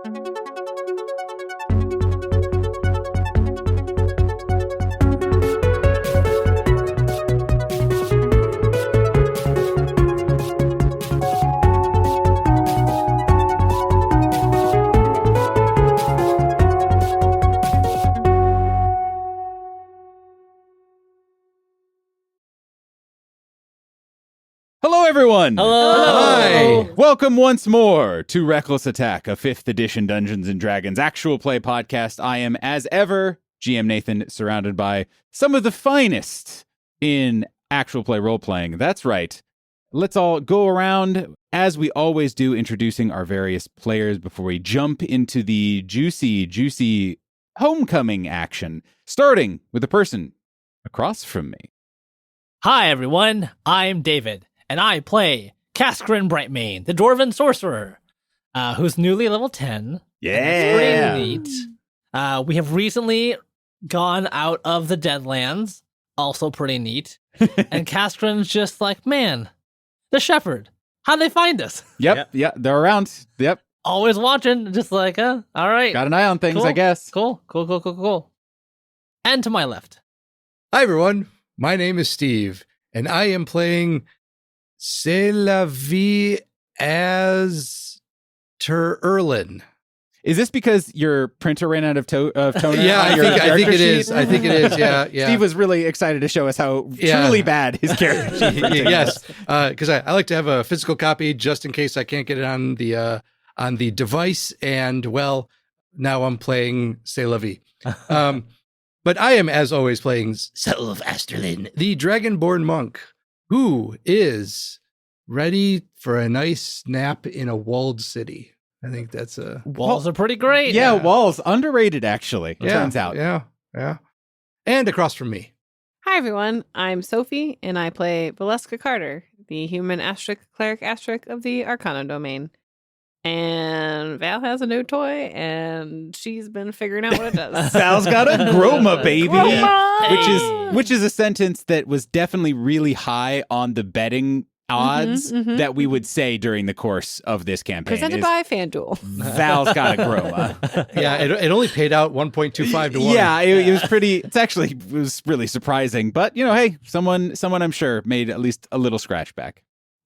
Hello, everyone! Hello! Hi! Welcome once more to Reckless Attack, a 5th edition Dungeons & Dragons actual play podcast. I am, as ever, GM Nathan, surrounded by some of the finest in actual play role-playing. That's right. Let's all go around, as we always do, introducing our various players before we jump into the juicy homecoming action, starting with the person across from me. Hi, everyone. I'm David, and I play Kaskrin Brightmane, the Dwarven Sorcerer, who's newly level 10. Yeah! Pretty neat. We have recently gone out of the Deadlands, also pretty neat. And Kaskrin's just like, man, the Shepard, how'd they find us? Yep, they're around. Yep. Always watching, just like, all right. Got an eye on things, Cool. I guess. Cool. And to my left. Hi, everyone. My name is Steve, and I am playing C'est la vie as Ter Erlin. Is this because your printer ran out of toner? Yeah, on I your think character it sheet? is. I think it is. Yeah. Steve was really excited to show us how truly bad his character sheet is. Yes, because I like to have a physical copy just in case I can't get it on the device. And well, now I'm playing C'est la vie. But I am, as always, playing Selv Asterlin, the Dragonborn monk, who is ready for a nice nap in a walled city. I think that's a... Walls are pretty great. Yeah, walls. Underrated, actually, it turns out. Yeah. And across from me. Hi, everyone. I'm Sophie, and I play Valeska Carter, the human cleric of the Arcana domain. And Val has a new toy, and she's been figuring out what it does. Val's got a Groma, baby. Groma! Which is a sentence that was definitely really high on the betting odds that we would say during the course of this campaign. Presented by FanDuel. Val's got a Groma. Yeah, it only paid out 1.25 to 1. Yeah, it was pretty. It was really surprising, but hey, someone I'm sure made at least a little scratchback.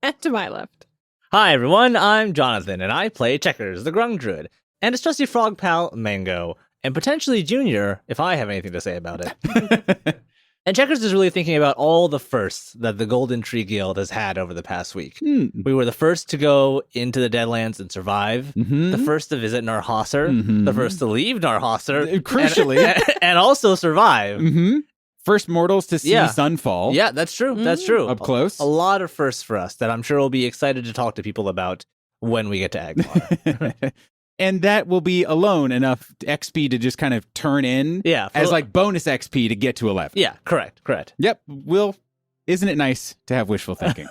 And to my left. Hi everyone, I'm Jonathan, and I play Checkers, the Grung Druid, and his trusty frog pal, Mango, and potentially Junior, if I have anything to say about it. And Checkers is really thinking about all the firsts that the Golden Tree Guild has had over the past week. We were the first to go into the Deadlands and survive, the first to visit Narhasser, the first to leave Narhasser, crucially, and also survive. First mortals to see Sunfall. Yeah, that's true. That's true. Up close. A lot of firsts for us that I'm sure we'll be excited to talk to people about when we get to Agmar. And that will be alone enough XP to just kind of turn in as like bonus XP to get to 11. Yeah, correct. Yep. Isn't it nice to have wishful thinking?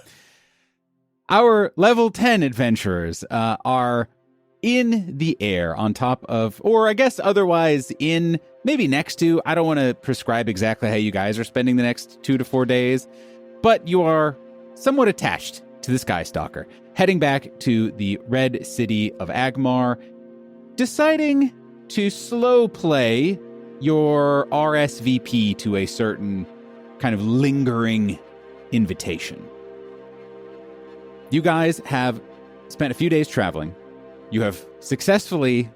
Our level 10 adventurers are in the air on top of, or I guess otherwise in, maybe next to, I don't want to prescribe exactly how you guys are spending the next 2 to 4 days, but you are somewhat attached to the Skystalker, heading back to the Red City of Agmar, deciding to slow play your RSVP to a certain kind of lingering invitation. You guys have spent a few days traveling. You have successfully,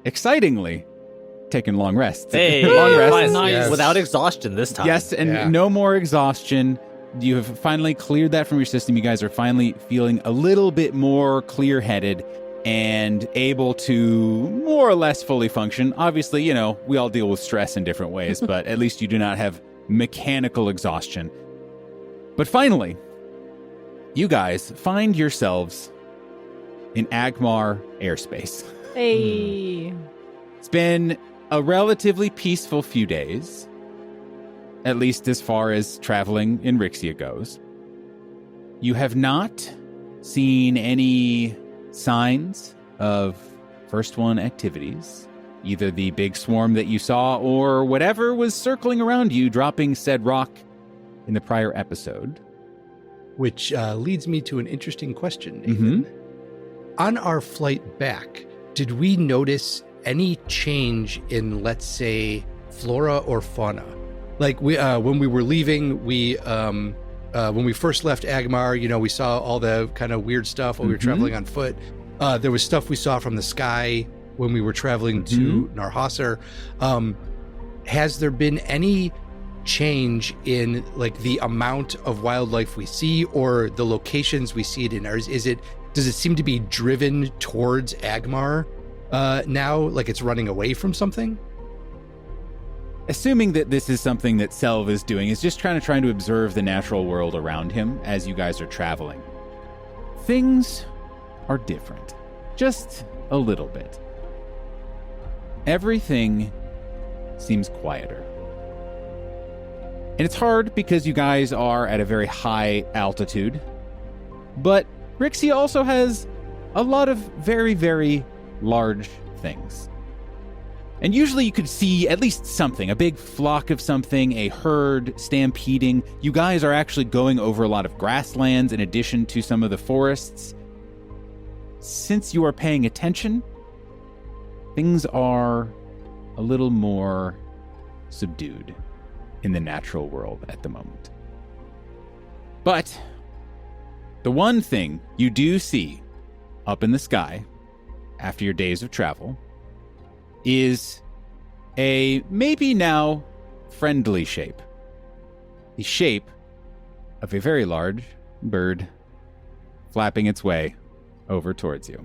excitingly, taken long rests. Long rests. Nice. Yes. Without exhaustion this time. Yes, and no more exhaustion. You have finally cleared that from your system. You guys are finally feeling a little bit more clear-headed and able to more or less fully function. Obviously, we all deal with stress in different ways, but at least you do not have mechanical exhaustion. But finally, you guys find yourselves in Agmar airspace. Hey. It's been a relatively peaceful few days, at least as far as traveling in Rixia goes. You have not seen any signs of First One activities, either the big swarm that you saw or whatever was circling around you, dropping said rock in the prior episode. Which leads me to an interesting question, Nathan. On our flight back, did we notice any change in, let's say, flora or fauna? Like when we were leaving, when we first left Agmar, we saw all the kind of weird stuff while we were traveling on foot. There was stuff we saw from the sky when we were traveling to Narhasser. Has there been any change in like the amount of wildlife we see or the locations we see it in? Or does it seem to be driven towards Agmar now, like it's running away from something? Assuming that this is something that Selv is doing, is just trying to observe the natural world around him as you guys are traveling. Things are different. Just a little bit. Everything seems quieter. And it's hard because you guys are at a very high altitude. But Rixia also has a lot of very, very large things. And usually you could see at least something, a big flock of something, a herd stampeding. You guys are actually going over a lot of grasslands in addition to some of the forests. Since you are paying attention, things are a little more subdued in the natural world at the moment. But the one thing you do see up in the sky after your days of travel is a maybe now friendly shape. The shape of a very large bird flapping its way over towards you.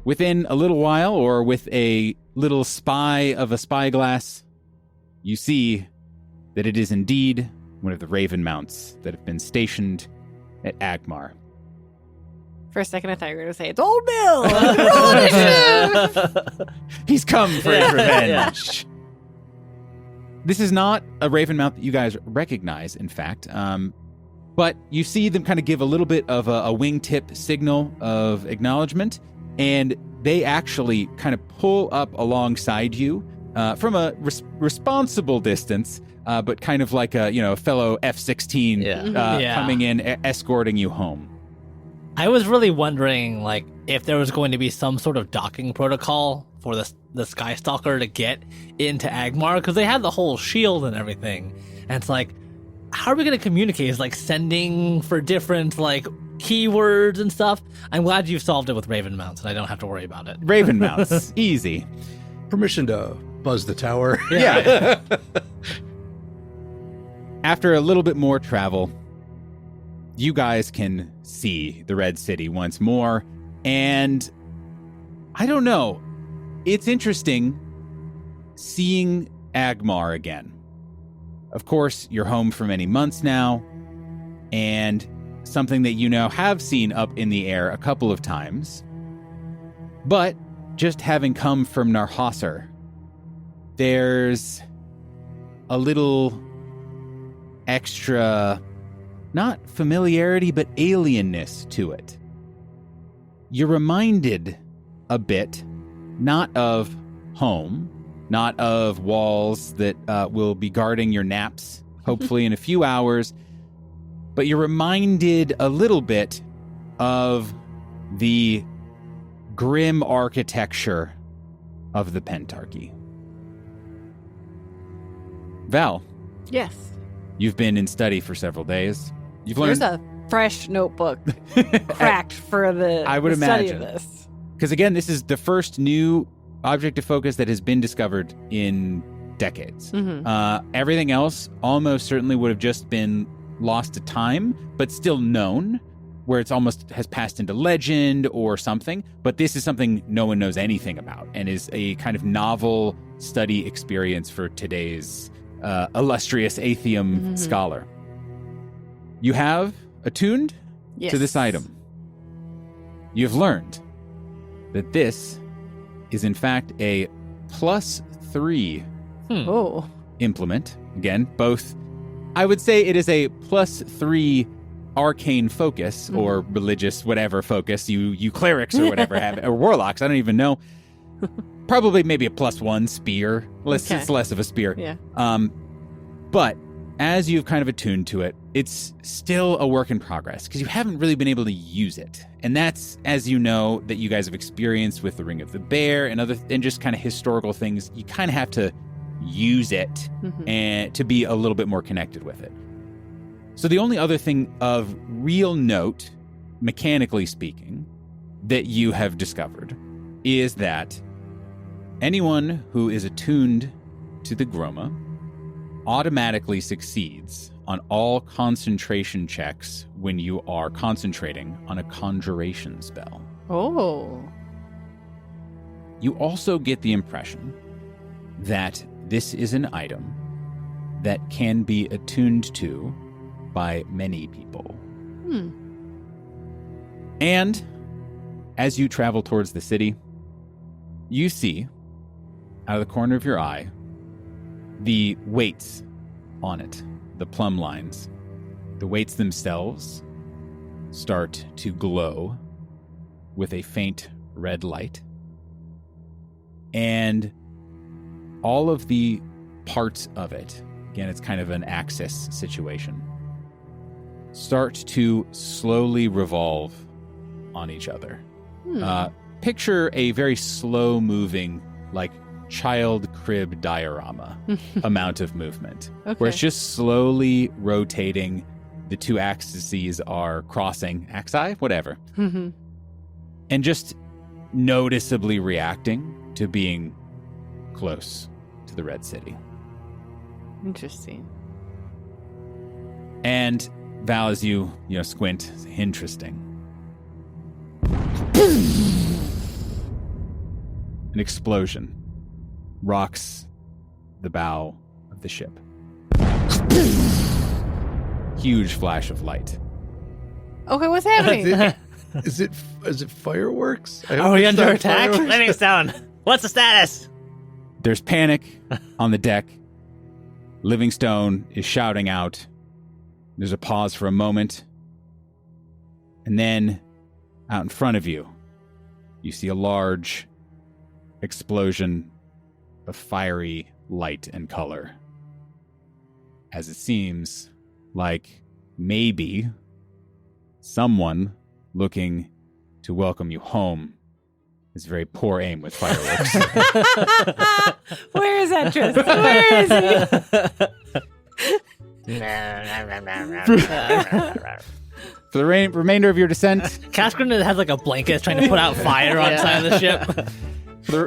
Within a little while, or with a little spy of a spyglass, you see that it is indeed one of the raven mounts that have been stationed at Agmar. For a second, I thought you were going to say, it's Old Bill! Roll initiative! He's come for his revenge. This is not a raven mount that you guys recognize, in fact. But you see them kind of give a little bit of a wingtip signal of acknowledgement, and they actually kind of pull up alongside you from a responsible distance, but kind of like a fellow F-16 coming in, escorting you home. I was really wondering, like, if there was going to be some sort of docking protocol for the Skystalker to get into Agmar, because they had the whole shield and everything. And it's like, how are we going to communicate? It's like sending for different, like, keywords and stuff. I'm glad you've solved it with Raven Mounts, and I don't have to worry about it. Raven Mounts, easy. Permission to buzz the tower. Yeah. After a little bit more travel, you guys can see the Red City once more, and I don't know. It's interesting seeing Agmar again. Of course, you're home for many months now, and something that you now have seen up in the air a couple of times. But just having come from Narhasser, there's a little extra, not familiarity, but alienness to it. You're reminded a bit, not of home, not of walls that will be guarding your naps, hopefully in a few hours, but you're reminded a little bit of the grim architecture of the Pentarchy. Val. Yes. You've been in study for several days. You've learned. There's a fresh notebook cracked for the, I would the study imagine. of this. Because again, this is the first new object of focus that has been discovered in decades. Mm-hmm. Everything else almost certainly would have just been lost to time, but still known, where it's almost has passed into legend or something. But this is something no one knows anything about and is a kind of novel study experience for today's illustrious Atheum scholar. You have attuned Yes. to this item. You've learned that this is in fact a +3 Oh. implement. Again, both, I would say it is a +3 arcane focus or religious whatever focus you clerics or whatever have, or warlocks, I don't even know. Probably maybe a +1 spear. Okay. It's less of a spear. Yeah. But as you've kind of attuned to it, it's still a work in progress because you haven't really been able to use it. And that's, as you know, that you guys have experienced with the Ring of the Bear and just kind of historical things. You kind of have to use it and to be a little bit more connected with it. So the only other thing of real note, mechanically speaking, that you have discovered is that anyone who is attuned to the Groma automatically succeeds on all concentration checks when you are concentrating on a conjuration spell. Oh. You also get the impression that this is an item that can be attuned to by many people. And as you travel towards the city, you see, out of the corner of your eye, the weights on it, the plumb lines. The weights themselves start to glow with a faint red light. And all of the parts of it, again, it's kind of an axis situation, start to slowly revolve on each other. Picture a very slow-moving, like, child crib diorama amount of movement, where it's just slowly rotating. The two axes are crossing, axi, whatever, and just noticeably reacting to being close to the Red City. Interesting. And Val, as you squint, interesting. An explosion rocks the bow of the ship. Huge flash of light. Okay, what's happening? Is it fireworks? Are we under attack? Livingstone, what's the status? There's panic on the deck. Livingstone is shouting out. There's a pause for a moment. And then, out in front of you, you see a large explosion of fiery light and color. As it seems like maybe someone looking to welcome you home is very poor aim with fireworks. Where is that Tristan? Where is he? For the remainder of your descent, Kaskrin has like a blanket trying to put out fire on the side of the ship.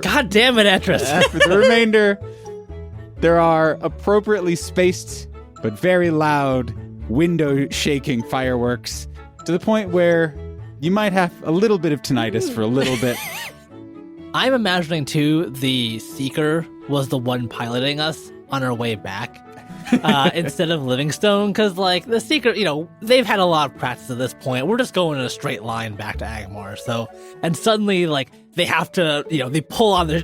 God damn it, Etris. For the remainder, there are appropriately spaced but very loud window-shaking fireworks to the point where you might have a little bit of tinnitus for a little bit. I'm imagining, too, the Seeker was the one piloting us on our way back instead of Livingstone, because, like, the Seeker, they've had a lot of practice at this point. We're just going in a straight line back to Agmar, so, and suddenly, like, they have to, they pull on the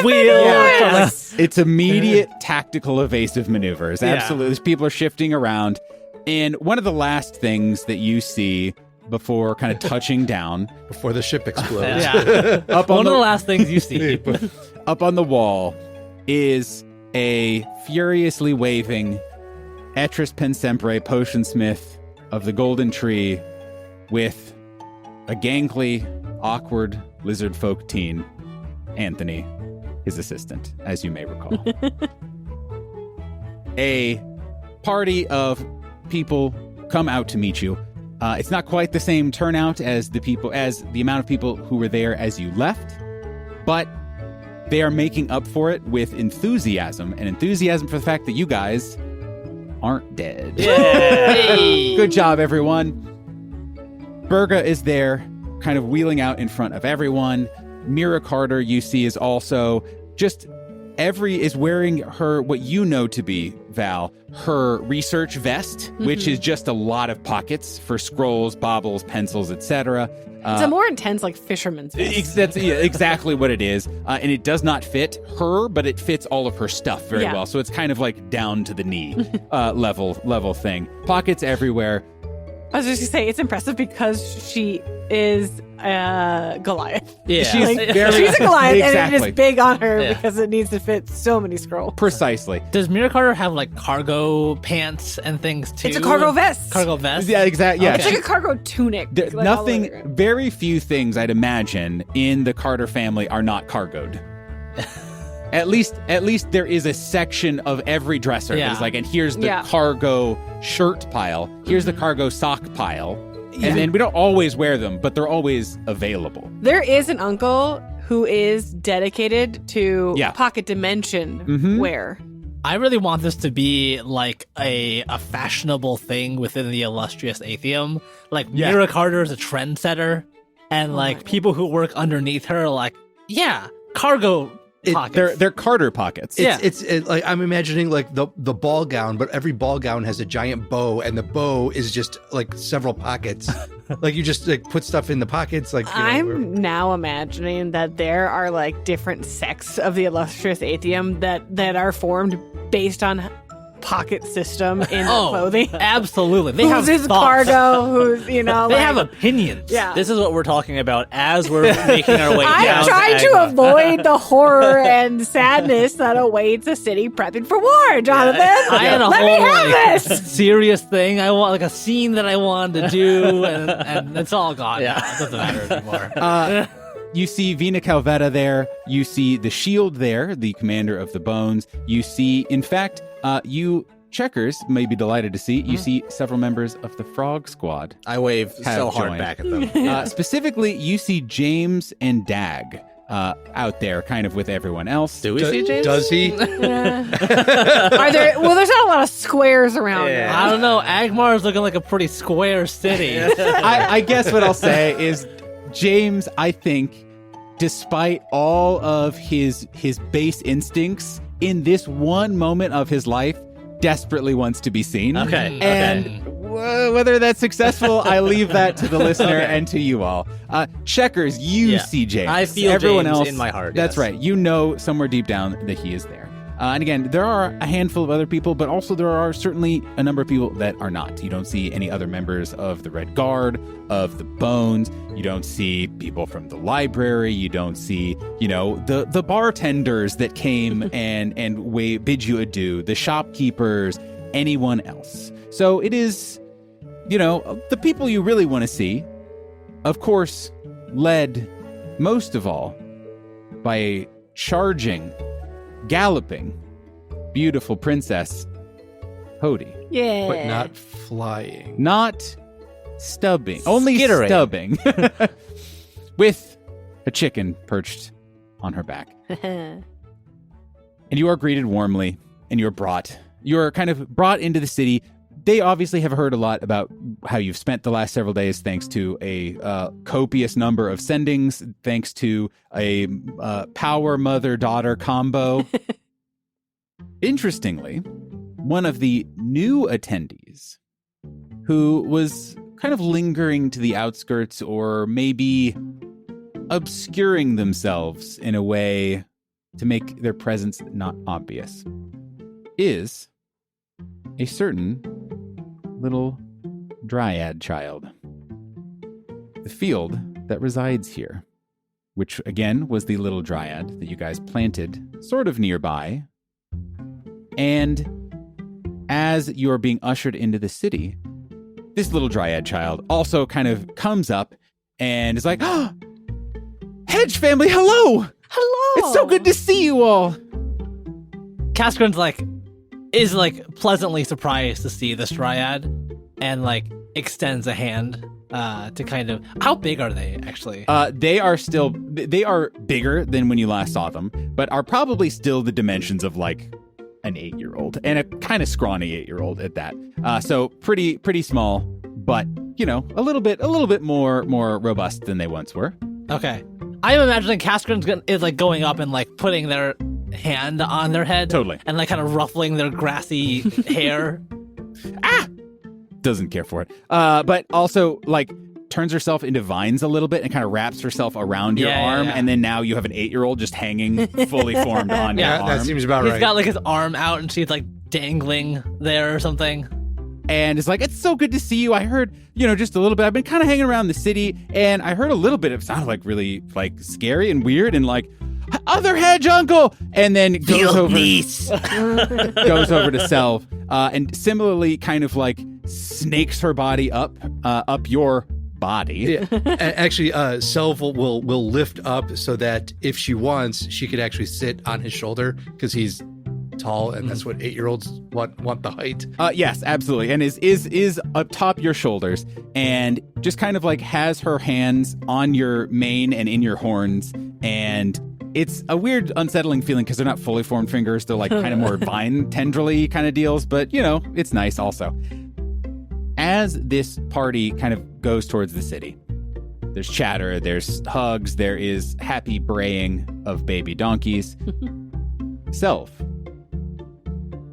wheel. Yeah. It's immediate tactical evasive maneuvers. Absolutely. People are shifting around. And one of the last things that you see before kind of touching down, before the ship explodes. One of the last things you see up on the wall is a furiously waving Etris Pensempre potionsmith of the Golden Tree with a gangly, awkward lizard folk teen, Anthony, his assistant, as you may recall. A party of people come out to meet you. It's not quite the same turnout as the amount of people who were there as you left, but they are making up for it with enthusiasm for the fact that you guys aren't dead. Yay! Good job, everyone. Berga is there, kind of wheeling out in front of everyone. Mira Carter, you see, is also just is wearing her, what you know to be, Val, her research vest, which is just a lot of pockets for scrolls, baubles, pencils, etc. It's a more intense, like, fisherman's vest. That's exactly what it is. And it does not fit her, but it fits all of her stuff very well. So it's kind of like down to the knee level thing. Pockets everywhere. I was just gonna say it's impressive because she is Goliath. Yeah. She's Like, very- she's a Goliath, and it Exactly. is big on her Yeah. because it needs to fit so many scrolls. Precisely. Does Mira Carter have like cargo pants and things too? It's a cargo vest. Cargo vest. Yeah, exactly. Yeah, It's like a cargo tunic. There, like, all the way nothing, around. very few things I'd imagine in the Carter family are not cargoed. At least there is a section of every dresser Yeah. that's like, and here's the Yeah. cargo shirt pile, here's the cargo sock pile, and then we don't always wear them, but they're always available. There is an uncle who is dedicated to Yeah. pocket dimension Mhm. wear. I really want this to be like a fashionable thing within the illustrious atheum. Like Yeah. Mira Carter is a trendsetter, and Oh like my people who work underneath her are like, yeah, cargo pockets. They're Carter pockets. Yeah. It's like I'm imagining like the ball gown, but every ball gown has a giant bow, and the bow is just like several pockets. Like you just like put stuff in the pockets. Like you know, I'm now imagining that there are like different sects of the illustrious atheum that are formed based on pocket system in Oh, clothing. absolutely. They have Who's his thoughts. cargo? Who's They like, have opinions. Yeah. This is what we're talking about as we're making our way down. I'm trying to Agmar. avoid the horror and sadness that awaits a city prepping for war, Jonathan. I had a Let me whole have like, this. serious thing. I want like a scene that I wanted to do, and it's all gone. Yeah. Now. It doesn't matter anymore. You see Vina Calvetta there. You see the Shield there, the commander of the Bones. You see, in fact, you checkers may be delighted to see, you see several members of the Frog Squad. I wave Have so hard joined. back at them. Specifically, you see James and Dag out there kind of with everyone else. Do we see James? Does he? Are there? Well, there's not a lot of squares around. Yeah. I don't know. Agmar is looking like a pretty square city. I guess what I'll say is James, I think, despite all of his base instincts, in this one moment of his life, desperately wants to be seen. Okay. And whether that's successful, I leave that to the listener and to you all. Checkers, you Yeah. see James. I feel Everyone James else in my heart, That's yes. right. You know somewhere deep down that he is there. And again, there are a handful of other people, but also there are certainly a number of people that are not. You don't see any other members of the Red Guard, of the Bones. You don't see people from the library. You don't see, the bartenders that came and bid you adieu, the shopkeepers, anyone else. So it is, the people you really want to see, of course, led most of all by a charging, galloping, beautiful princess, Hody. Yeah. But not flying. Not stubbing. Only Skittering. stubbing. With a chicken perched on her back. And you are greeted warmly, and you are kind of brought into the city. They obviously have heard a lot about how you've spent the last several days, thanks to a copious number of sendings, thanks to a power mother-daughter combo. Interestingly, one of the new attendees, who was kind of lingering to the outskirts or maybe obscuring themselves in a way to make their presence not obvious, is a certain little dryad child. The field that resides here, which again was the little dryad that you guys planted sort of nearby. And as you're being ushered into the city, this little dryad child also kind of comes up and is like, "Oh, Hedge family, hello! Hello. It's so good to see you all!" Kaskrin's is pleasantly surprised to see this dryad, and extends a hand to kind of. How big are they actually? They are bigger than when you last saw them, but are probably still the dimensions of an 8-year-old, and a kind of scrawny 8-year-old at that. So pretty small, but a little bit more robust than they once were. Okay, I'm imagining Kaskrin is going up and putting their hand on their head, Totally. and kind of ruffling their grassy hair. Doesn't care for it. But also turns herself into vines a little bit and kind of wraps herself around your Yeah, yeah, arm, yeah. and then now you have an 8-year-old just hanging fully formed on your Yeah, arm. That seems about He's right. got his arm out, and she's dangling there or something. And it's so good to see you. I heard, just a little bit. I've been kind of hanging around the city, and I heard a little bit. It sounded like really like scary and weird, and like other hedge uncle, and then goes over to Selv, and similarly kind of like snakes her body up your body. Yeah. Actually, Selv will lift up so that if she wants, she could actually sit on his shoulder because he's tall, and that's what 8-year-olds want the height. Yes, absolutely, and is atop your shoulders, and just kind of like has her hands on your mane and in your horns, and it's a weird, unsettling feeling because they're not fully formed fingers. They're like kind of more vine tendrily kind of deals, but it's nice also. As this party kind of goes towards the city, there's chatter, there's hugs, there is happy braying of baby donkeys. Selv,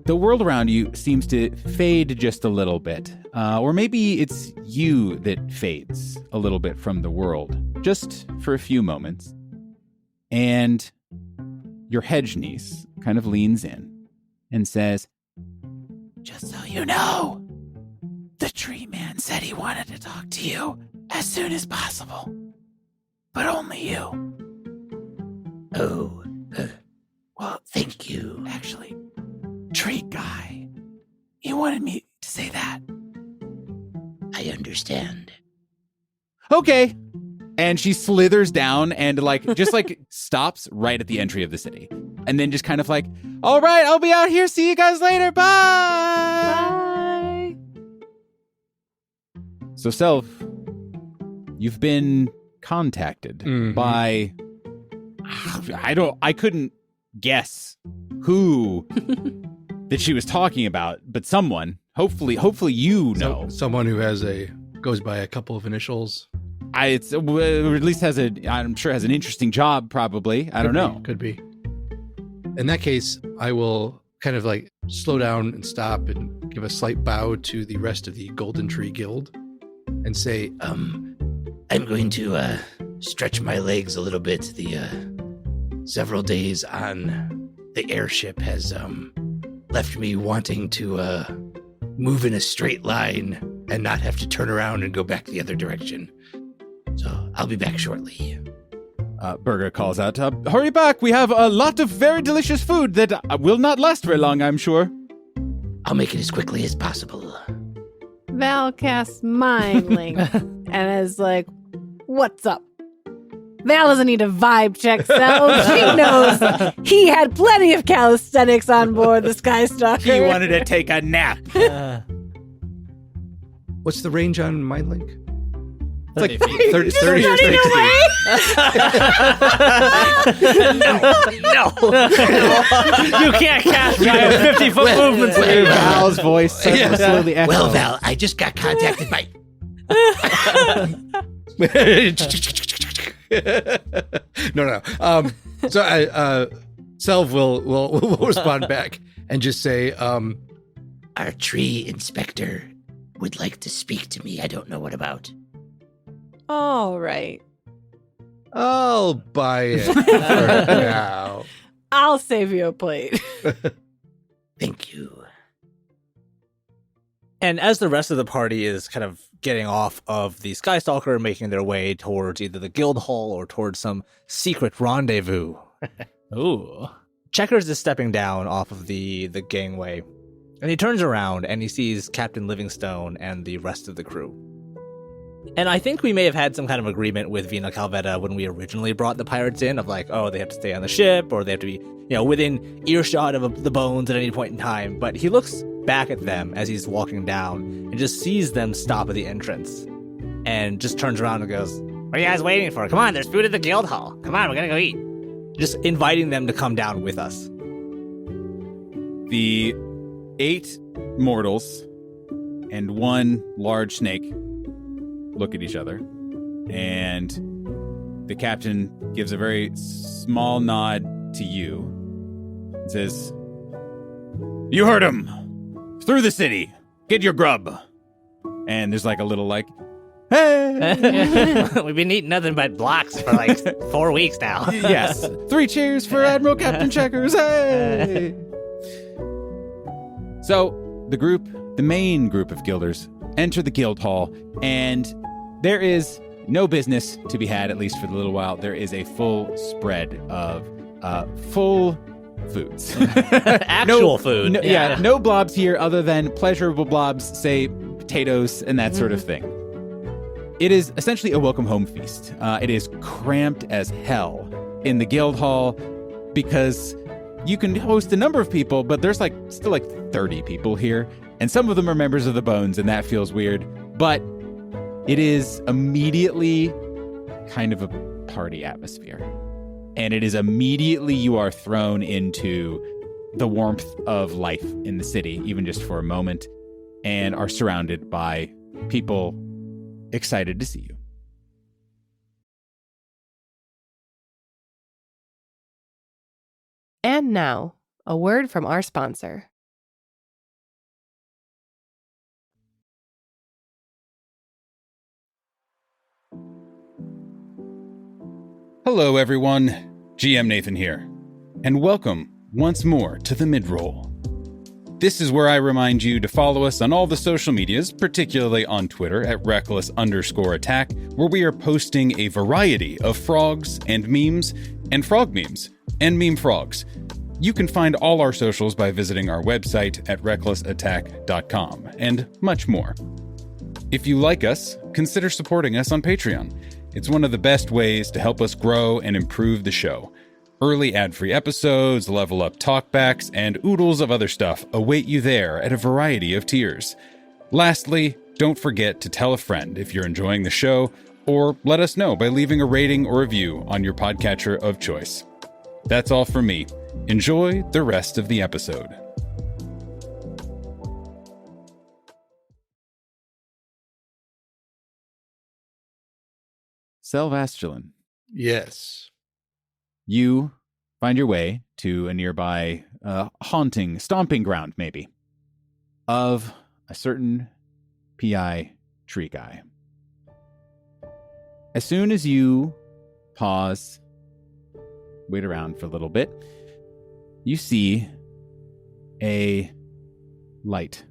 the world around you seems to fade just a little bit. Or maybe it's you that fades a little bit from the world, just for a few moments. And your hedge niece kind of leans in and says, "Just so you know, the tree man said he wanted to talk to you as soon as possible. But only you." Oh, well, thank you. Actually, tree guy, he wanted me to say that. I understand. Okay. And she slithers down and just stops right at the entry of the city. And then just kind of like, all right, I'll be out here. See you guys later. Bye. So Selv, you've been contacted by, I couldn't guess who that she was talking about, but someone, hopefully you know. Someone who goes by a couple of initials. Or at least I'm sure has an interesting job, probably. I don't know. Could be. In that case, I will kind of like slow down and stop and give a slight bow to the rest of the Golden Tree Guild and say, I'm going to stretch my legs a little bit. The several days on the airship has left me wanting to move in a straight line and not have to turn around and go back the other direction. So I'll be back shortly. Burger calls out, "Hurry back! We have a lot of very delicious food that will not last very long, I'm sure." I'll make it as quickly as possible. Val casts Mind Link and is like, "What's up?" Val doesn't need a vibe check, Selv. She knows he had plenty of calisthenics on board the Skystalker. He wanted to take a nap. what's the range on MindLink? It's like 30 30 or 60. No. You can't cast me. I have 50-foot movements. Val's voice slowly echoes. Well, Val, I just got contacted by... No. So Selv will respond back and just say, Our tree inspector would like to speak to me. I don't know what about. All right. I'll buy it for now. I'll save you a plate. Thank you. And as the rest of the party is kind of getting off of the Skystalker, making their way towards either the guild hall or towards some secret rendezvous. Ooh. Checkers is stepping down off of the gangway, and he turns around and he sees Captain Livingstone and the rest of the crew. And I think we may have had some kind of agreement with Vina Calvetta when we originally brought the pirates in of like, oh, they have to stay on the ship or they have to be, within earshot of the bones at any point in time. But he looks back at them as he's walking down and just sees them stop at the entrance and just turns around and goes, "What are you guys waiting for? Come on, there's food at the guild hall. Come on, we're gonna go eat." Just inviting them to come down with us. The 8 mortals and 1 large snake look at each other, and the captain gives a very small nod to you and says, "You heard him. Through the city. Get your grub." And there's like a little like, hey. We've been eating nothing but blocks for like 4 weeks now. Yes. 3 cheers for Admiral Captain Checkers. Hey. So the main group of guilders enter the guild hall, and there is no business to be had, at least for the little while. There is a full spread of full foods. Actual food. No blobs here other than pleasurable blobs, say potatoes and that sort of thing. It is essentially a welcome home feast. It is cramped as hell in the guild hall because you can host a number of people, but there's still 30 people here, and some of them are members of the Bones, and that feels weird. But it is immediately kind of a party atmosphere. And it is immediately you are thrown into the warmth of life in the city, even just for a moment, and are surrounded by people excited to see you. And now, a word from our sponsor. Hello, everyone. GM Nathan here, and welcome once more to the Midroll. This is where I remind you to follow us on all the social medias, particularly on Twitter at reckless_attack, where we are posting a variety of frogs and memes, and frog memes, and meme frogs. You can find all our socials by visiting our website at recklessattack.com, and much more. If you like us, consider supporting us on Patreon. It's one of the best ways to help us grow and improve the show. Early ad-free episodes, level-up talkbacks, and oodles of other stuff await you there at a variety of tiers. Lastly, don't forget to tell a friend if you're enjoying the show, or let us know by leaving a rating or review on your podcatcher of choice. That's all from me. Enjoy the rest of the episode. Selv. Yes. You find your way to a nearby stomping ground, maybe, of a certain PI tree guy. As soon as you pause, wait around for a little bit, you see a light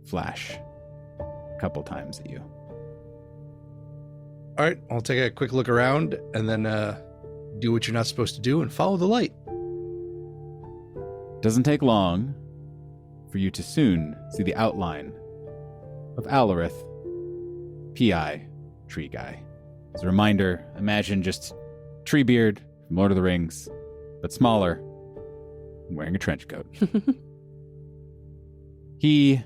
flash a couple times at you. All right, I'll take a quick look around and then do what you're not supposed to do and follow the light. Doesn't take long for you to soon see the outline of Alorath, PI tree guy. As a reminder, imagine just Treebeard from Lord of the Rings, but smaller and wearing a trench coat. He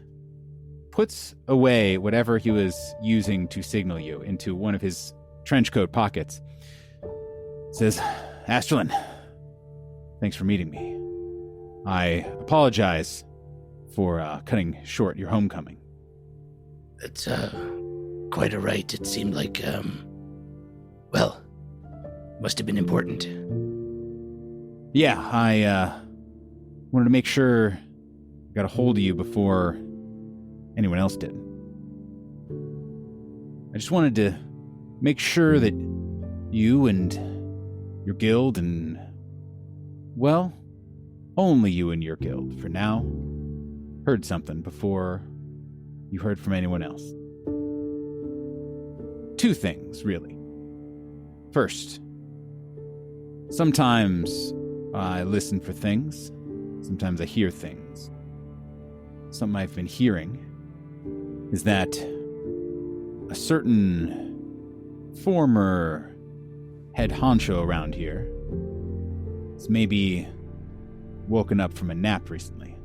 puts away whatever he was using to signal you into one of his trench coat pockets. Says, Astralin, thanks for meeting me. I apologize for cutting short your homecoming. That's quite all right. It seemed like, must have been important. Yeah, I wanted to make sure I got a hold of you before anyone else did. I just wanted to make sure that you and your guild and, well, only you and your guild, for now, heard something before you heard from anyone else. Two things, really. First, sometimes I listen for things. Sometimes I hear things. Something I've been hearing is that a certain former head honcho around here has maybe woken up from a nap recently.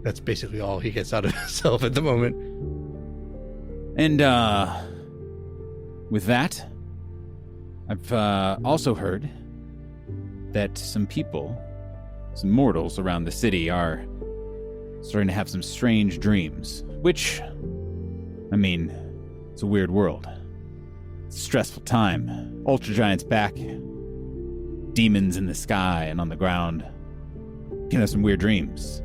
That's basically all he gets out of himself at the moment. And, with that, I've also heard that some people, some mortals around the city are starting to have some strange dreams, which, I mean, it's a weird world. It's a stressful time. Ultra Giants back, demons in the sky and on the ground. Can have some weird dreams.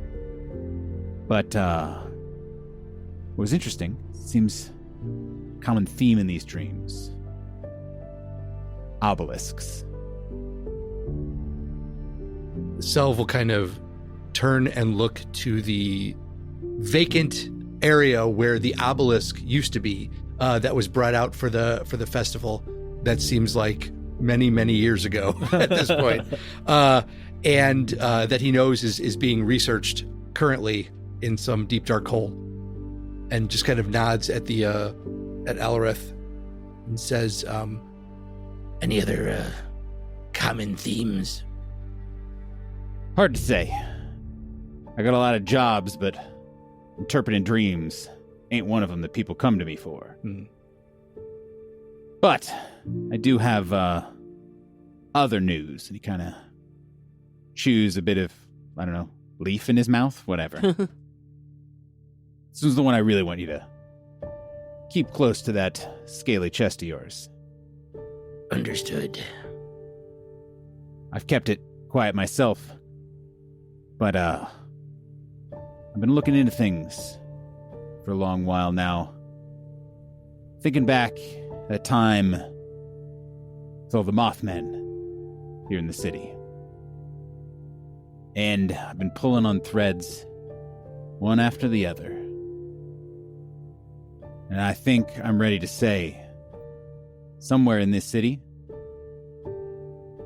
But, what was interesting, seems a common theme in these dreams. Obelisks. Selv will kind of turn and look to the vacant area where the obelisk used to be, that was brought out for the festival. That seems like many years ago at this point, and that he knows is being researched currently in some deep dark hole, and just kind of nods at the at Alorath and says, Any other common themes? Hard to say. I got a lot of jobs, but interpreting dreams ain't one of them that people come to me for. But I do have other news. And he kind of chews a bit of, I don't know, leaf in his mouth, whatever. This is the one I really want you to keep close to that scaly chest of yours. Understood. I've kept it quiet myself, but I've been looking into things for a long while now. Thinking back that time with all the Mothmen here in the city. And I've been pulling on threads, one after the other. And I think I'm ready to say, somewhere in this city,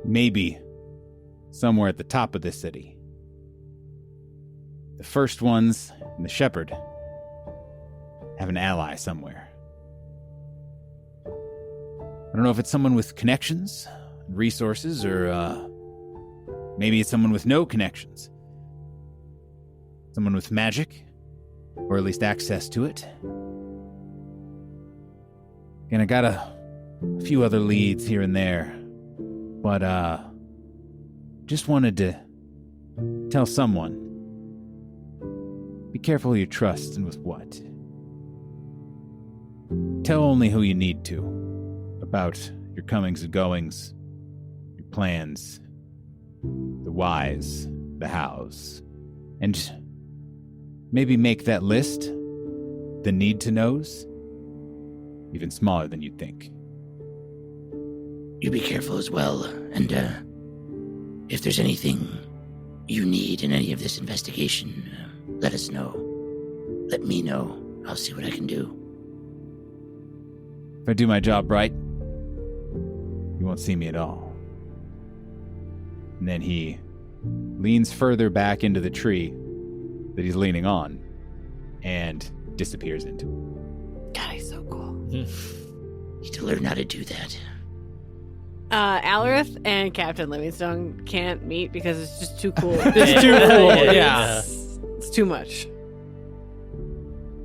maybe somewhere at the top of this city, the first ones in the Shepard have an ally somewhere. I don't know if it's someone with connections, resources, or maybe it's someone with no connections. Someone with magic, or at least access to it. And I got a few other leads here and there, but just wanted to tell someone, be careful who you trust and with what. Tell only who you need to about your comings and goings, your plans, the whys, the hows, and maybe make that list, the need to knows, even smaller than you'd think. You be careful as well, and if there's anything you need in any of this investigation, let us know. Let me know. I'll see what I can do. If I do my job right, you won't see me at all. And then he leans further back into the tree that he's leaning on and disappears into it. God, he's so cool. Need to learn how to do that. Alorath and Captain Livingstone can't meet because it's just too cool. It's too cool. Yeah. It's too much.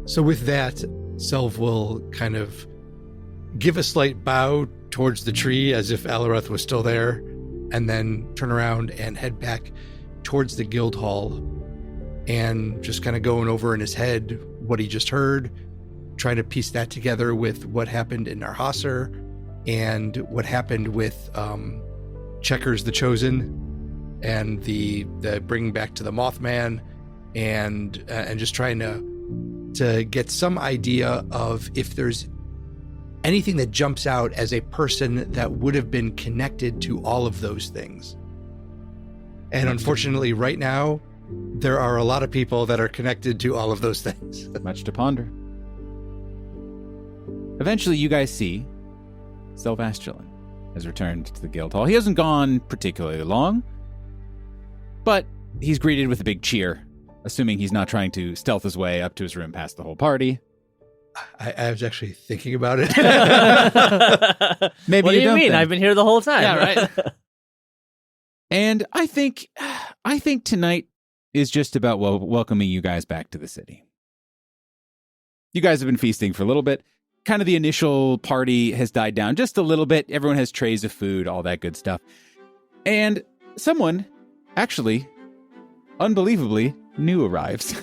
So with that, Selv will kind of give a slight bow towards the tree as if Alorath was still there, and then turn around and head back towards the guild hall, and just kind of going over in his head what he just heard, trying to piece that together with what happened in Narhasser and what happened with Checkers the Chosen and the bringing back to the Mothman, and just trying to get some idea of if there's anything that jumps out as a person that would have been connected to all of those things. And unfortunately, right now, there are a lot of people that are connected to all of those things. Much to ponder. Eventually, you guys see Selv has returned to the guild hall. He hasn't gone particularly long, but he's greeted with a big cheer, assuming he's not trying to stealth his way up to his room past the whole party. I was actually thinking about it. Maybe what do you mean? then. I've been here the whole time. Yeah, right. And I think tonight is just about welcoming you guys back to the city. You guys have been feasting for a little bit. Kind of the initial party has died down just a little bit. Everyone has trays of food, all that good stuff. And someone, actually, unbelievably, new arrives.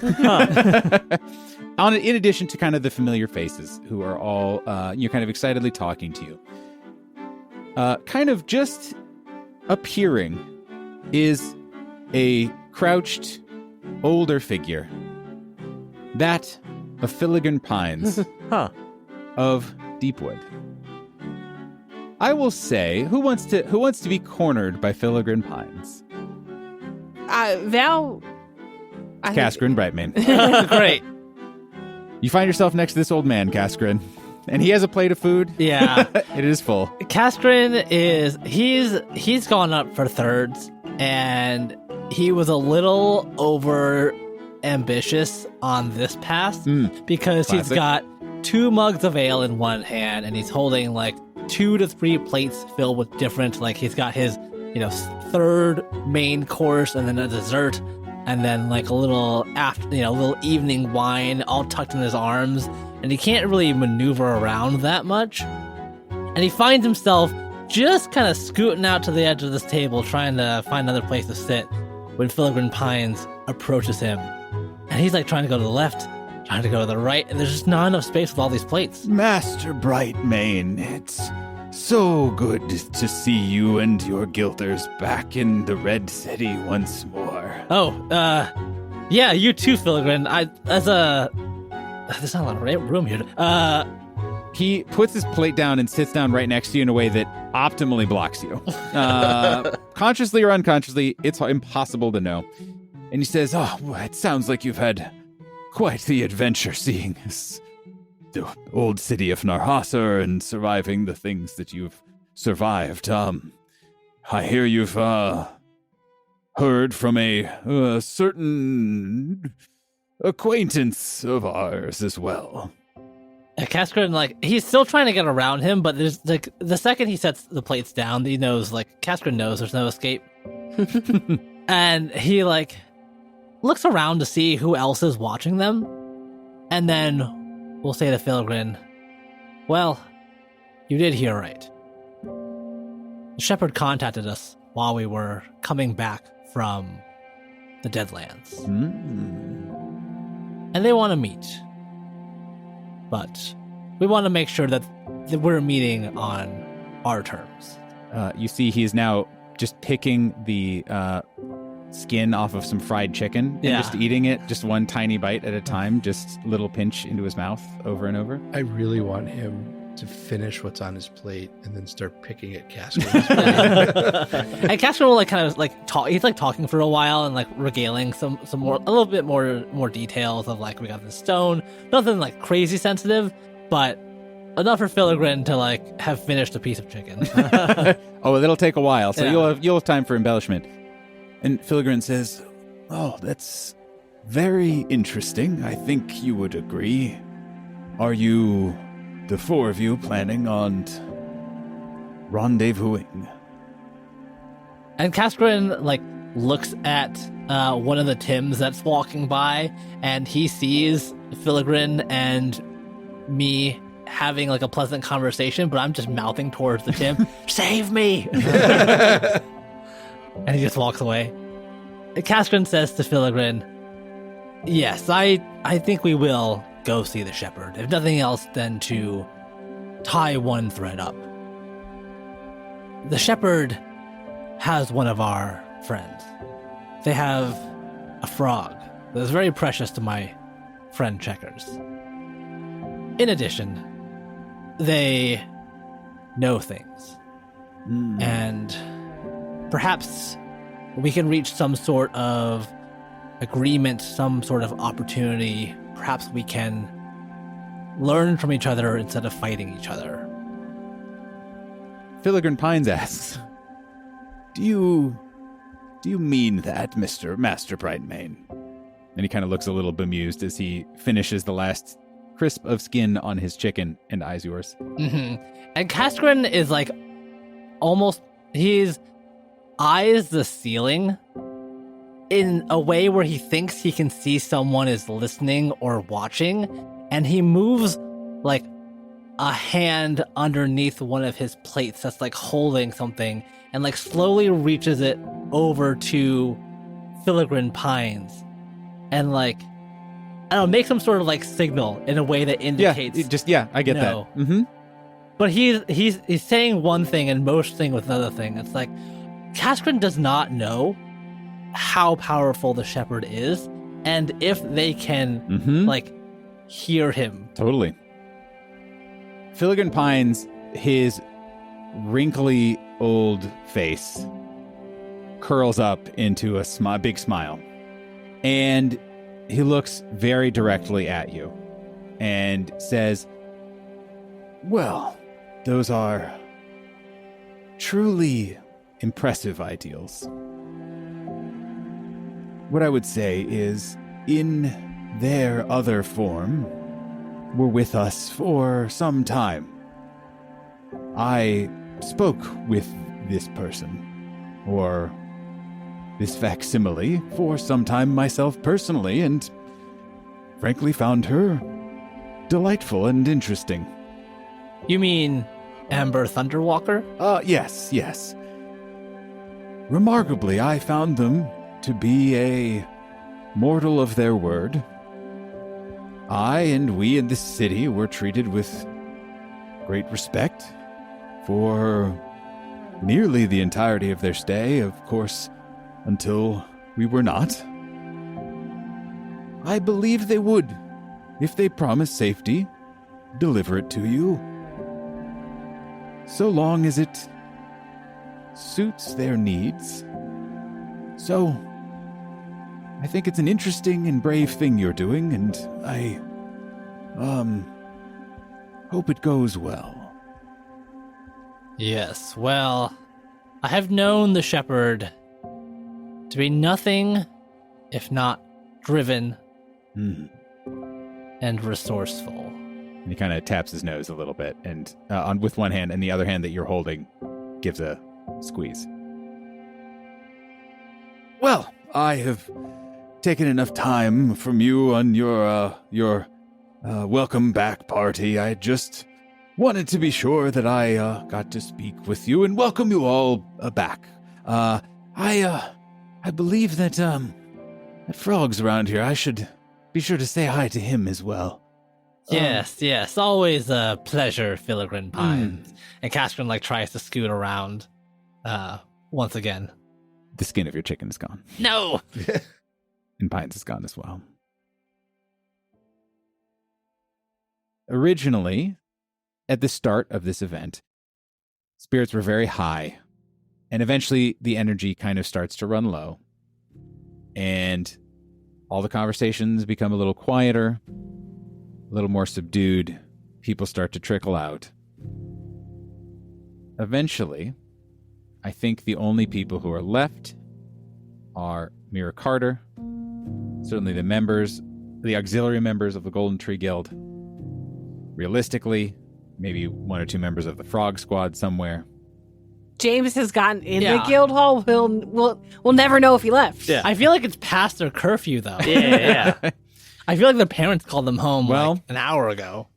In addition to kind of the familiar faces who are all, kind of excitedly talking to you. Kind of just appearing is a crouched, older figure. That of Filigan Pines of Deepwood. I will say, who wants to be cornered by Filigan Pines? Val. Casker and Brightmane. Great. You find yourself next to this old man, Kaskrin, and he has a plate of food. Yeah. It is full. Kaskrin he's gone up for thirds, and he was a little over ambitious on this pass because he's Classic. got 2 mugs of ale in one hand, and he's holding like 2 to 3 plates filled with different, like he's got his, third main course and then a dessert, and then like a little little evening wine all tucked in his arms, and he can't really maneuver around that much. And he finds himself just kind of scooting out to the edge of this table, trying to find another place to sit, when Filigran Pines approaches him. And he's like trying to go to the left, trying to go to the right, and there's just not enough space with all these plates. Master Brightmane, it's so good to see you and your guilders back in the Red City once more. Oh, yeah, you too, Filigran. There's not a lot of room here. He puts his plate down and sits down right next to you in a way that optimally blocks you. Consciously or unconsciously, it's impossible to know. And he says, "Oh, it sounds like you've had quite the adventure seeing the old city of Narhasa and surviving the things that you've survived. I hear you've heard from a certain acquaintance of ours as well." Kaskrin, he's still trying to get around him, but there's the second he sets the plates down, he knows, Kaskrin knows there's no escape. And he looks around to see who else is watching them, and then we'll say to Filigran, "Well, you did hear right. The Shepard contacted us while we were coming back from the Deadlands. And they want to meet. But we want to make sure that we're meeting on our terms." You see he is now just picking the skin off of some fried chicken and Yeah. just eating it, just one tiny bite at a time, just little pinch into his mouth over and over. I really want him to finish what's on his plate and then start picking at Kaskrin's plate. And Kaskrin will talk. He's talking for a while and regaling some more, a little bit more details of we got this stone, nothing crazy sensitive, but enough for Filigran to have finished a piece of chicken. Oh, that'll take a while, so Yeah. you'll have time for embellishment. And Filigran says, "Oh, that's very interesting. I think you would agree. Are you, the 4 of you, planning on rendezvousing?" And Kaskrin looks at one of the Tims that's walking by, and he sees Filigran and me having a pleasant conversation, but I'm just mouthing towards the Tim, "Save me!" And he just walks away. Kaskrin says to Filigran, "Yes, I think we will go see the Shepard. If nothing else, then to tie one thread up. The Shepard has one of our friends. They have a frog that is very precious to my friend Checkers. In addition, they know things. And perhaps we can reach some sort of agreement, some sort of opportunity. Perhaps we can learn from each other instead of fighting each other." Filigran Pines asks, Do you mean that, Mr. Master Brightmane?" And he kind of looks a little bemused as he finishes the last crisp of skin on his chicken and eyes yours. Mm-hmm. And Kaskrin is almost, he's eyes the ceiling in a way where he thinks he can see someone is listening or watching, and he moves a hand underneath one of his plates that's holding something, and slowly reaches it over to Filigran Pines, and I don't know, make some sort of signal in a way that indicates. I get no. that. Mm-hmm. But he's saying one thing and motioning with another thing. It's Kaskrin does not know how powerful the Shepard is, and if they can hear him. Totally. Filigran Pines, his wrinkly old face curls up into a big smile, and he looks very directly at you. and says, "Well, those are truly impressive ideals. What I would say is, in their other form, were with us for some time. I spoke with this person, or this facsimile, for some time myself personally, and frankly found her delightful and interesting." You mean Amber Thunderwalker? Yes. Remarkably, I found them to be a mortal of their word. I and we in this city were treated with great respect for nearly the entirety of their stay, of course, until we were not. I believe they would, if they promised safety, deliver it to you, so long as it suits their needs. So, I think it's an interesting and brave thing you're doing, and I, hope it goes well. Yes, well, I have known the Shepard to be nothing if not driven and resourceful. And he kind of taps his nose a little bit, and with one hand, and the other hand that you're holding gives a squeeze. Well, I have taken enough time from you on your welcome back party. I just wanted to be sure that I got to speak with you and welcome you all back. I believe that that Frog's around here. I should be sure to say hi to him as well. Yes, always a pleasure, Filigran Pines. And Caskren tries to scoot around once again. The skin of your chicken is gone. No! And Pines is gone as well. Originally, at the start of this event, spirits were very high, and eventually the energy kind of starts to run low, and all the conversations become a little quieter, a little more subdued. People start to trickle out. Eventually, I think the only people who are left are Mira Carter, certainly the auxiliary members of the Golden Tree Guild. Realistically, maybe one or two members of the Frog Squad somewhere. James has gotten in the guild hall. We'll never know if he left. Yeah. I feel like it's past their curfew, though. Yeah. I feel like their parents called them home Well- an hour ago.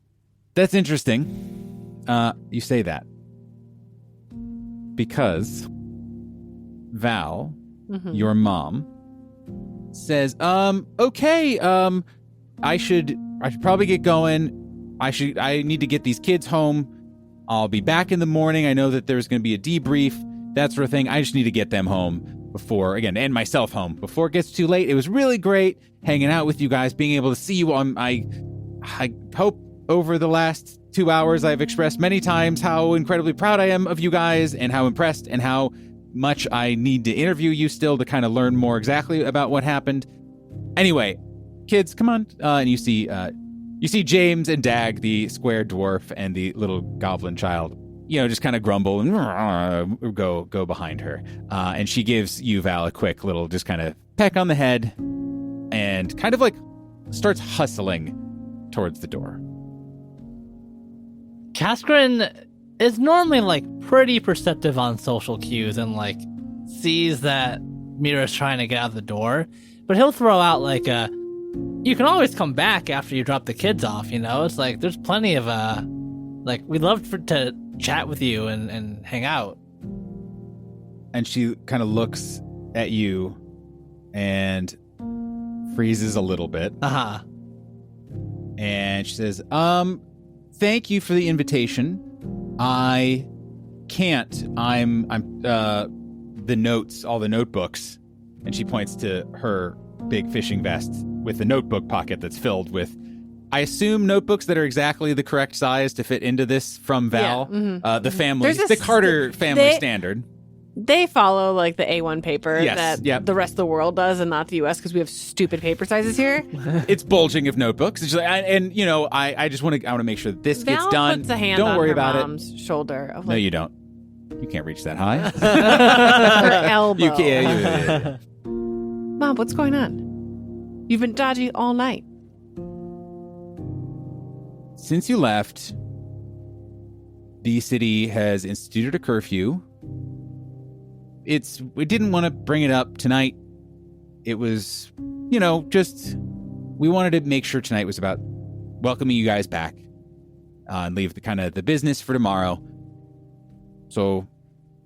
That's interesting. You say that. Because Val, your mom, says, okay, I should probably get going. I need to get these kids home. I'll be back in the morning. I know that there's going to be a debrief, that sort of thing. I just need to get them home before, again, and myself home before it gets too late. It was really great hanging out with you guys, being able to see you. I hope over the last 2 hours I've expressed many times how incredibly proud I am of you guys and how impressed and how much I need to interview you still to kind of learn more exactly about what happened. Anyway, kids, come on. And you see James and Dag, the square dwarf, and the little goblin child, just kind of grumble and go behind her. And she gives you, Val, a quick little just kind of peck on the head and kind of starts hustling towards the door. Caskren is normally pretty perceptive on social cues and sees that Mira's trying to get out the door, but he'll throw out you can always come back after you drop the kids off, It's there's plenty of we'd love to chat with you and hang out. And she kind of looks at you and freezes a little bit. Uh-huh. And she says, thank you for the invitation. I can't. I'm the notes, all the notebooks. And she points to her big fishing vest with the notebook pocket that's filled with, I assume, notebooks that are exactly the correct size to fit into this from Val. Yeah, The family, There's the Carter family standard. They follow like the A1 paper Yes, that yep. the rest of the world does, and not the U.S. because we have stupid paper sizes here. It's bulging of notebooks. It's just like, and you know, I just want to make sure that this gets Val done. puts a hand Don't on worry her about mom's shoulder. Of No, like, you don't. You can't reach that high. her elbow. You can't. Mom, what's going on? You've been dodgy all night. Since you left, the city has instituted a curfew. We didn't want to bring it up tonight. It was, just we wanted to make sure tonight was about welcoming you guys back and leave the business for tomorrow. So,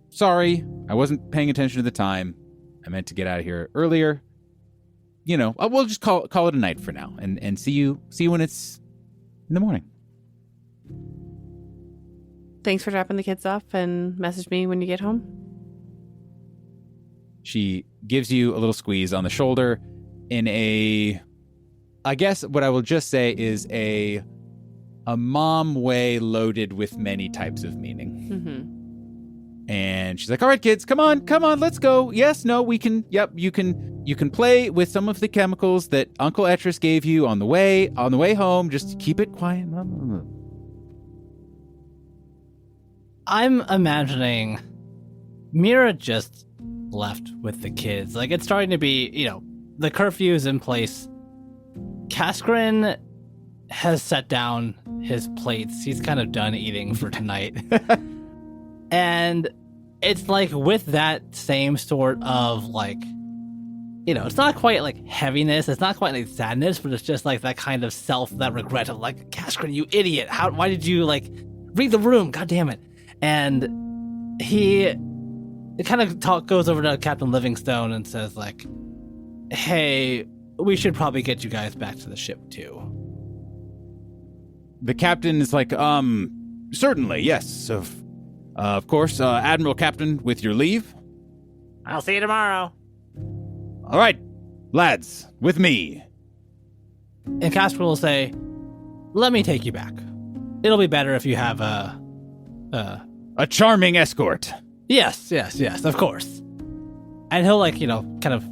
sorry, I wasn't paying attention to the time. I meant to get out of here earlier. We'll just call it a night for now, and see you when it's in the morning. Thanks for dropping the kids off, and message me when you get home. She gives you a little squeeze on the shoulder in I guess what I will just say is a mom way loaded with many types of meaning. Mm-hmm. And she's like, all right, kids, come on, let's go. Yes, no, we can. Yep, you can play with some of the chemicals that Uncle Etrus gave you on the way home. Just keep it quiet. I'm imagining Mira just left with the kids. Like, it's starting to be, the curfew is in place. Kaskrin has set down his plates. He's kind of done eating for tonight. And it's like with that same sort of like, it's not quite like heaviness. It's not quite like sadness, but it's just like that kind of that regret of like, Kaskrin, you idiot. Why did you like read the room? God damn it. And it kind of goes over to Captain Livingstone and says like, hey, we should probably get you guys back to the ship too. The captain is like, certainly, yes, of course, Admiral Captain, with your leave. I'll see you tomorrow. All right, lads, with me. And Kaskrin will say, let me take you back. It'll be better if you have a charming escort. Yes, of course. And he'll kind of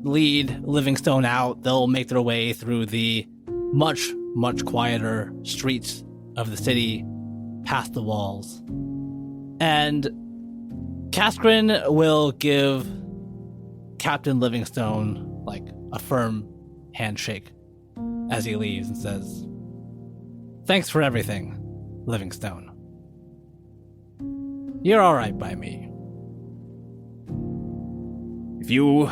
lead Livingstone out. They'll make their way through the much, much quieter streets of the city, past the walls. And Kaskrin will give Captain Livingstone like a firm handshake as he leaves and says, thanks for everything, Livingstone. You're all right by me. If you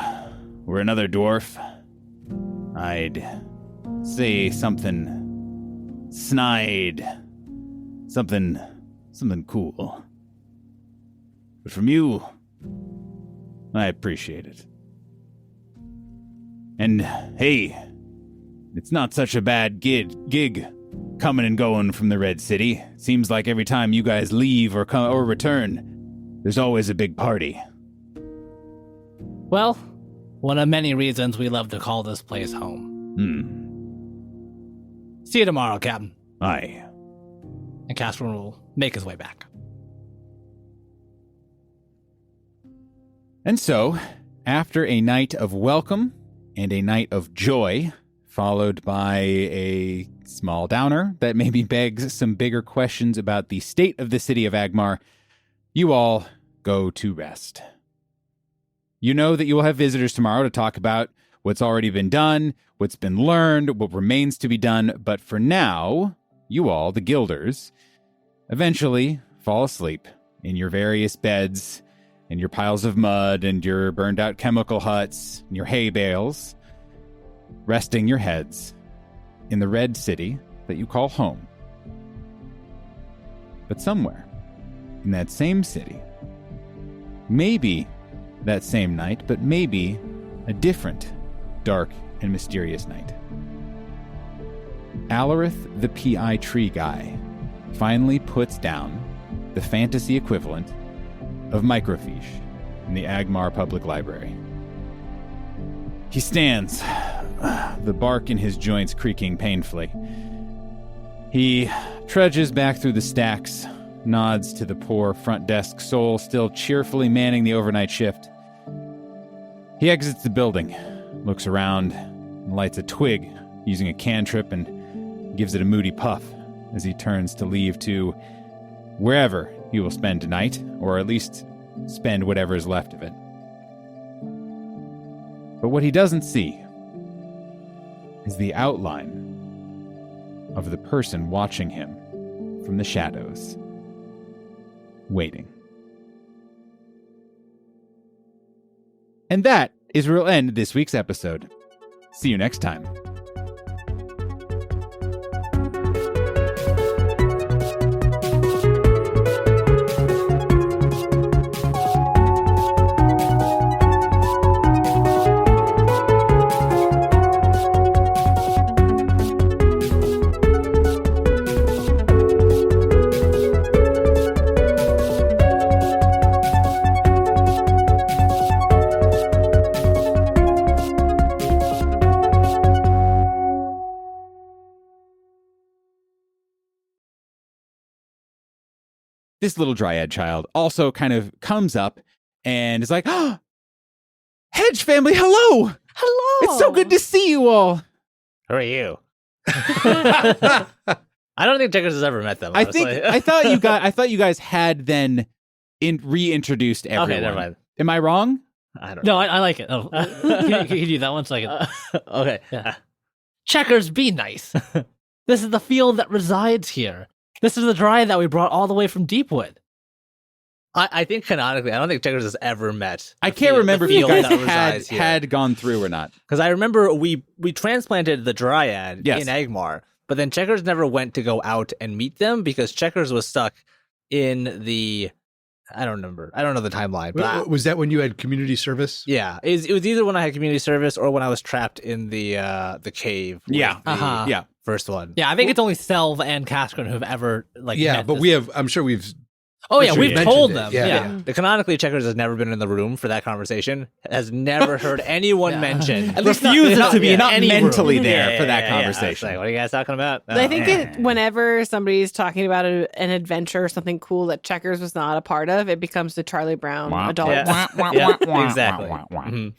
were another dwarf, I'd say something snide, something cool. But from you, I appreciate it. And hey, it's not such a bad gig coming and going from the Red City. Seems like every time you guys leave or return, there's always a big party. Well, one of many reasons we love to call this place home. See you tomorrow, Captain. Aye. And Kaskrin will make his way back. And so, after a night of welcome and a night of joy, followed by a small downer that maybe begs some bigger questions about the state of the city of Agmar, you all go to rest. You know that you will have visitors tomorrow to talk about what's already been done, what's been learned, what remains to be done, but for now, you all, the Guilders, eventually fall asleep in your various beds and your piles of mud and your burned-out chemical huts and your hay bales, resting your heads in the red city that you call home. But somewhere in that same city, maybe that same night, but maybe a different dark and mysterious night, Alorath, the PI tree guy, finally puts down the fantasy equivalent of microfiche in the Agmar Public Library. He stands, the bark in his joints creaking painfully. He trudges back through the stacks nods to the poor front desk soul still cheerfully manning the overnight shift. He exits the building, looks around, and lights a twig using a cantrip and gives it a moody puff as he turns to leave to wherever he will spend tonight, or at least spend whatever is left of it. But what he doesn't see is the outline of the person watching him from the shadows, waiting. And that is where we'll end this week's episode. See you next time. This little dryad child also kind of comes up and is like, oh, Hedge family, hello! Hello. It's so good to see you all. Who are you? I don't think Checkers has ever met them. Honestly. I thought you guys had then reintroduced everyone. Okay, never mind. Am I wrong? I don't No, know. I like it. Oh, can you do that 1 second? Okay. Yeah. Checkers, be nice. This is the field that resides here. This is the dryad that we brought all the way from Deepwood. I think canonically, I don't think Checkers has ever met. I can't remember if you field guys that resides here. had gone through or not. Because I remember we transplanted the Dryad Yes. in Agmar, but then Checkers never went to go out and meet them because Checkers was stuck in the... I don't remember. I don't know the timeline. But Was that when you had community service? yeah, it was either when I had community service or when I was trapped in the cave. with Yeah. the Yeah. first one. Yeah, I think it's only Selv and Kaskrin who've ever Yeah, met but this. we have. I'm sure we've. Oh yeah, sure we've you told mentioned them. it. Yeah. Yeah. The canonically Checkers has never been in the room for that conversation. Has never heard anyone Yeah. mention. At least Refuses not, to be in not any mentally room. there Yeah, for that yeah, yeah. I was conversation. like, what are you guys talking about? I think Oh. it, whenever somebody's talking about an adventure or something cool that Checkers was not a part of, it becomes the Charlie Brown Wah. adult. Yeah. Yeah, exactly. Mhm.